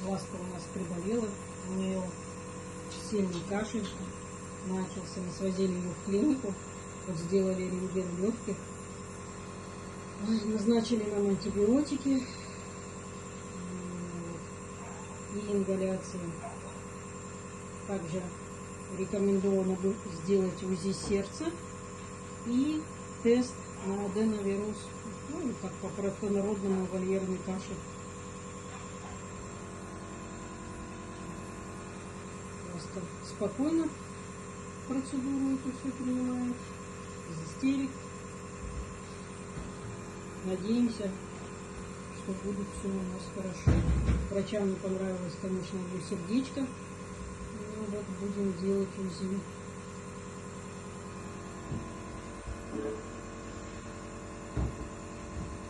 Ласка у нас приболела, у нее сильный кашель начался. Мы свозили ее в клинику, вот сделали рентген легких. Назначили нам антибиотики и ингаляции. Также рекомендовано сделать УЗИ сердца и тест на аденовирус, ну, как по простонародному вольерный кашель. Просто спокойно процедуру эту все принимает, без истерик. Надеемся, что будет все у нас хорошо. Врачам не понравилось, конечно, ее сердечко. Ну, вот будем делать УЗИ.